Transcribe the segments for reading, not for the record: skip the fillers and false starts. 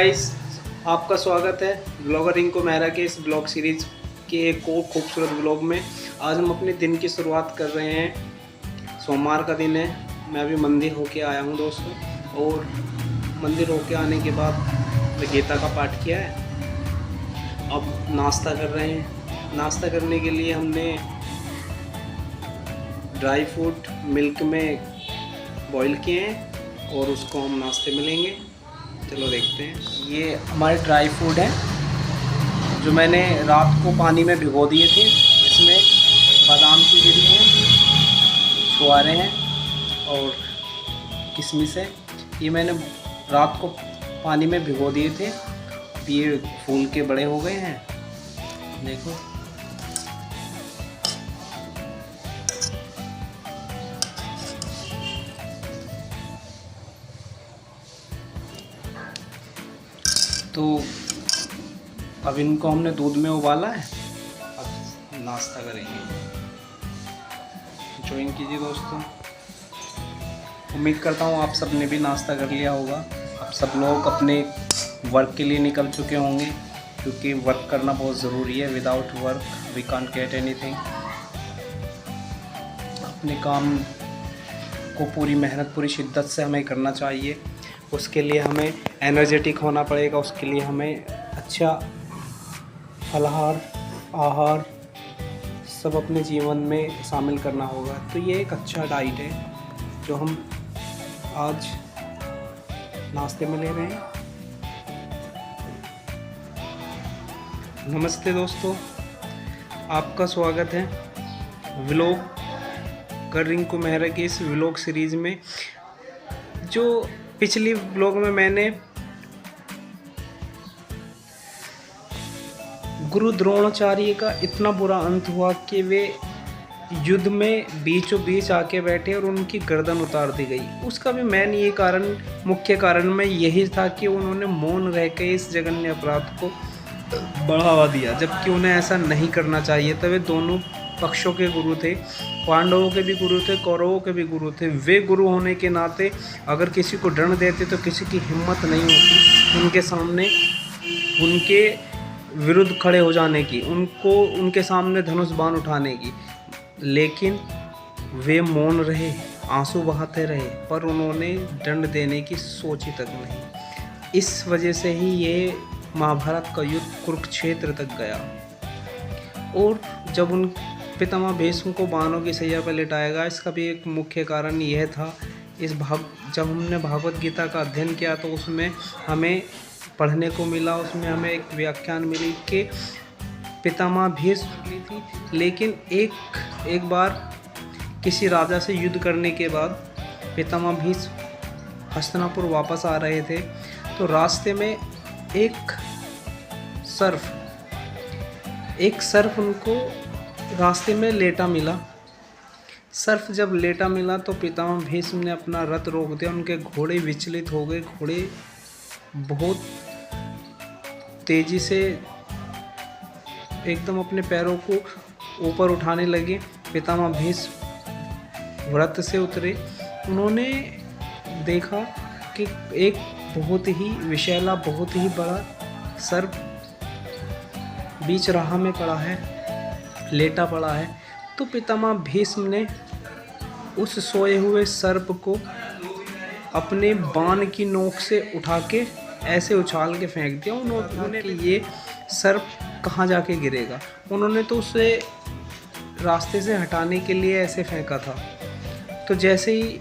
Guys, आपका स्वागत है ब्लॉगर रिंकू मेहरा के इस ब्लॉग सीरीज़ के एक और खूबसूरत ब्लॉग में। आज हम अपने दिन की शुरुआत कर रहे हैं। सोमवार का दिन है। मैं अभी मंदिर होके आया हूं दोस्तों, और मंदिर होके आने के बाद मैं गीता का पाठ किया है। अब नाश्ता कर रहे हैं। नाश्ता करने के लिए हमने ड्राई फ्रूट मिल्क में बॉईल किए हैं और उसको हम नाश्ते में लेंगे। चलो देखते हैं। ये हमारे ड्राई फ्रूट हैं जो मैंने रात को पानी में भिगो दिए थे। इसमें बादाम की गिरी हैं, छुहारे हैं और किशमिश है। ये मैंने रात को पानी में भिगो दिए थे। ये फूल के बड़े हो गए हैं, देखो। तो अब इनको हमने दूध में उबाला है। अब नाश्ता करेंगे। ज्वाइन कीजिए दोस्तों। उम्मीद करता हूँ आप सब ने भी नाश्ता कर लिया होगा। अब सब लोग अपने वर्क के लिए निकल चुके होंगे, क्योंकि वर्क करना बहुत ज़रूरी है। Without work we can't get anything. अपने काम को पूरी मेहनत, पूरी शिद्दत से हमें करना चाहिए। उसके लिए हमें एनर्जेटिक होना पड़ेगा। उसके लिए हमें अच्छा फलाहार, आहार सब अपने जीवन में शामिल करना होगा। तो ये एक अच्छा डाइट है जो हम आज नाश्ते में ले रहे हैं। नमस्ते दोस्तों, आपका स्वागत है व्लॉग रिंकू मेहरा की इस व्लॉग सीरीज़ में। जो पिछली व्लॉग में मैंने गुरु द्रोणाचार्य का इतना बुरा अंत हुआ कि वे युद्ध में बीचों बीच आके बैठे और उनकी गर्दन उतार दी गई, उसका भी मेन ये कारण, मुख्य कारण में यही था कि उन्होंने मौन रह के इस जघन्य अपराध को बढ़ावा दिया, जबकि उन्हें ऐसा नहीं करना चाहिए था। वे दोनों पक्षों के गुरु थे। पांडवों के भी गुरु थे, कौरवों के भी गुरु थे। वे गुरु होने के नाते अगर किसी को दंड देते तो किसी की हिम्मत नहीं होती उनके सामने, उनके विरुद्ध खड़े हो जाने की, उनको उनके सामने धनुष बाण उठाने की। लेकिन वे मौन रहे, आंसू बहाते रहे, पर उन्होंने दंड देने की सोची तक नहीं। इस वजह से ही ये महाभारत का युद्ध कुरुक्षेत्र तक गया। और जब उन पितामह भीष्म को बाणों की सैया पर लिटाया गया, इसका भी एक मुख्य कारण यह था। जब हमने भागवत गीता का अध्ययन किया तो उसमें हमें पढ़ने को मिला, उसमें हमें एक व्याख्यान मिली कि पितामह भीष्म थी, लेकिन एक बार किसी राजा से युद्ध करने के बाद पितामह भीष्म हस्तिनापुर वापस आ रहे थे, तो रास्ते में एक सर्फ उनको रास्ते में लेटा मिला। सर्फ जब लेटा मिला तो पितामह भीष्म ने अपना रथ रोक दिया। उनके घोड़े विचलित हो गए। घोड़े बहुत तेजी से एकदम अपने पैरों को ऊपर उठाने लगे। पितामह भीष्म व्रत से उतरे। उन्होंने देखा कि एक बहुत ही विषैला, बहुत ही बड़ा सर्प बीच राह में पड़ा है, लेटा पड़ा है। तो पितामह भीष्म ने उस सोए हुए सर्प को अपने बाण की नोक से उठा के ऐसे उछाल के फेंक दिया। उन्होंने ये सर्प कहाँ जाके गिरेगा। उन्होंने तो उसे रास्ते से हटाने के लिए ऐसे फेंका था। तो जैसे ही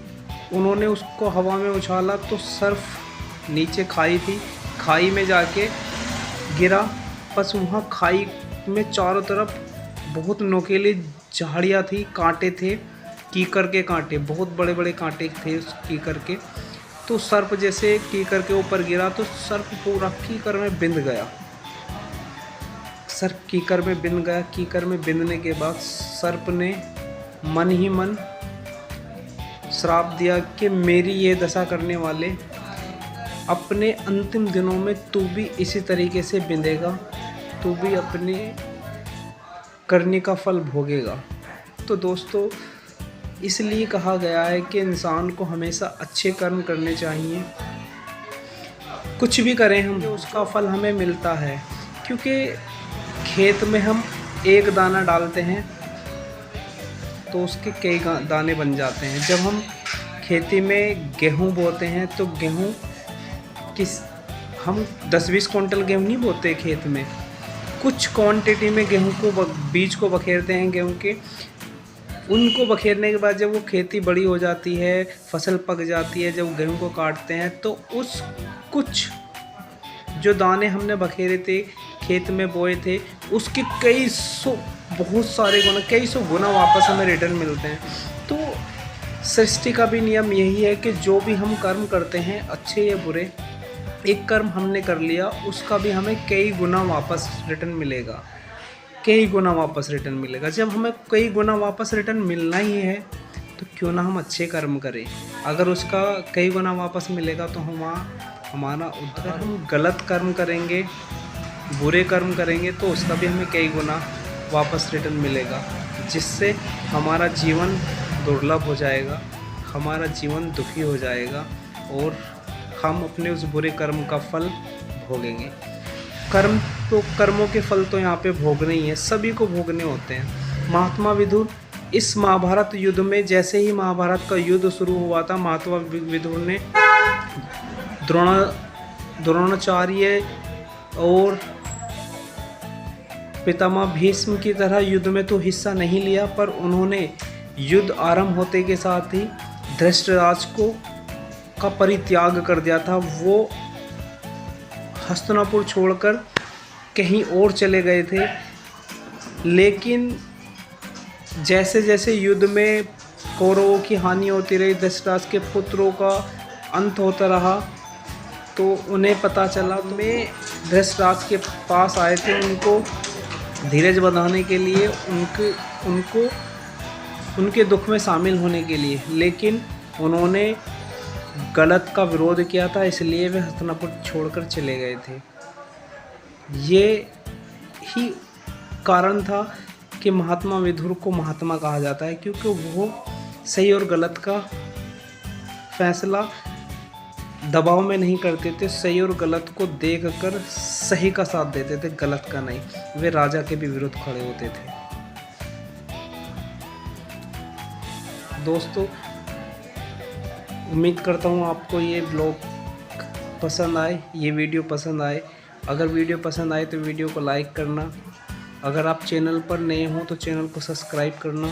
उन्होंने उसको हवा में उछाला तो सर्प नीचे खाई थी, खाई में जाके गिरा। बस वहाँ खाई में चारों तरफ बहुत नोकीली झाड़ियाँ थी, कांटे थे, कीकर के कांटे, बहुत बड़े बड़े कांटे थे उस कीकर के। तो सर्प जैसे कीकर के ऊपर गिरा तो सर्प पूरा कीकर में बिंद गया। सर्प कीकर में बिंद गया। कीकर में बिंदने के बाद सर्प ने मन ही मन श्राप दिया कि मेरी ये दशा करने वाले, अपने अंतिम दिनों में तू भी इसी तरीके से बिंदेगा, तू भी अपने करने का फल भोगेगा। तो दोस्तों, इसलिए कहा गया है कि इंसान को हमेशा अच्छे कर्म करने चाहिए। कुछ भी करें हम उसका फल हमें मिलता है, क्योंकि खेत में हम एक दाना डालते हैं तो उसके कई दाने बन जाते हैं। जब हम खेती में गेहूँ बोते हैं तो गेहूँ किस हम 10-20 कुंटल गेहूँ नहीं बोते खेत में, कुछ क्वांटिटी में गेहूँ को बीज को बखेरते हैं गेहूँ के। उनको बखेरने के बाद जब वो खेती बड़ी हो जाती है, फसल पक जाती है, जब गेहूँ को काटते हैं तो उस कुछ जो दाने हमने बखेरे थे, खेत में बोए थे, उसके बहुत सारे गुना, कई सौ गुना वापस हमें रिटर्न मिलते हैं। तो सृष्टि का भी नियम यही है कि जो भी हम कर्म करते हैं, अच्छे या बुरे, एक कर्म हमने कर लिया उसका भी हमें कई गुना वापस रिटर्न मिलेगा, कई गुना वापस रिटर्न मिलेगा। जब हमें कई गुना वापस रिटर्न मिलना ही है तो क्यों ना हम अच्छे कर्म करें। अगर उसका कई गुना वापस मिलेगा तो हमारा उद्धार। हम गलत कर्म करेंगे, बुरे कर्म करेंगे तो उसका भी हमें कई गुना वापस रिटर्न मिलेगा, जिससे हमारा जीवन दुर्लभ हो जाएगा, हमारा जीवन दुखी हो जाएगा और हम अपने उस बुरे कर्म का फल भोगेंगे। कर्मों के फल तो यहाँ पे भोगने ही है, सभी को भोगने होते हैं। महात्मा विदुर इस महाभारत युद्ध में, जैसे ही महाभारत का युद्ध शुरू हुआ था, महात्मा विदुर ने द्रोणाचार्य और पितामह भीष्म की तरह युद्ध में तो हिस्सा नहीं लिया, पर उन्होंने युद्ध आरंभ होते के साथ ही धृतराष्ट्र का परित्याग कर दिया था। वो हस्तिनापुर छोड़कर कहीं और चले गए थे। लेकिन जैसे जैसे युद्ध में कौरवों की हानि होती रही, धृतराष्ट्र के पुत्रों का अंत होता रहा, तो उन्हें पता चला। मैं धृतराष्ट्र के पास आए थे उनको धीरज बंधाने के लिए, उनके दुख में शामिल होने के लिए, लेकिन उन्होंने गलत का विरोध किया था, इसलिए वे हस्तिनापुर छोड़कर चले गए थे। ये ही कारण था कि महात्मा विदुर को महात्मा कहा जाता है, क्योंकि वो सही और गलत का फैसला दबाव में नहीं करते थे, सही और गलत को देखकर सही का साथ देते थे, गलत का नहीं। वे राजा के भी विरुद्ध खड़े होते थे। दोस्तों, उम्मीद करता हूँ आपको ये ब्लॉग पसंद आए, ये वीडियो पसंद आए। अगर वीडियो पसंद आए तो वीडियो को लाइक करना, अगर आप चैनल पर नए हो तो चैनल को सब्सक्राइब करना।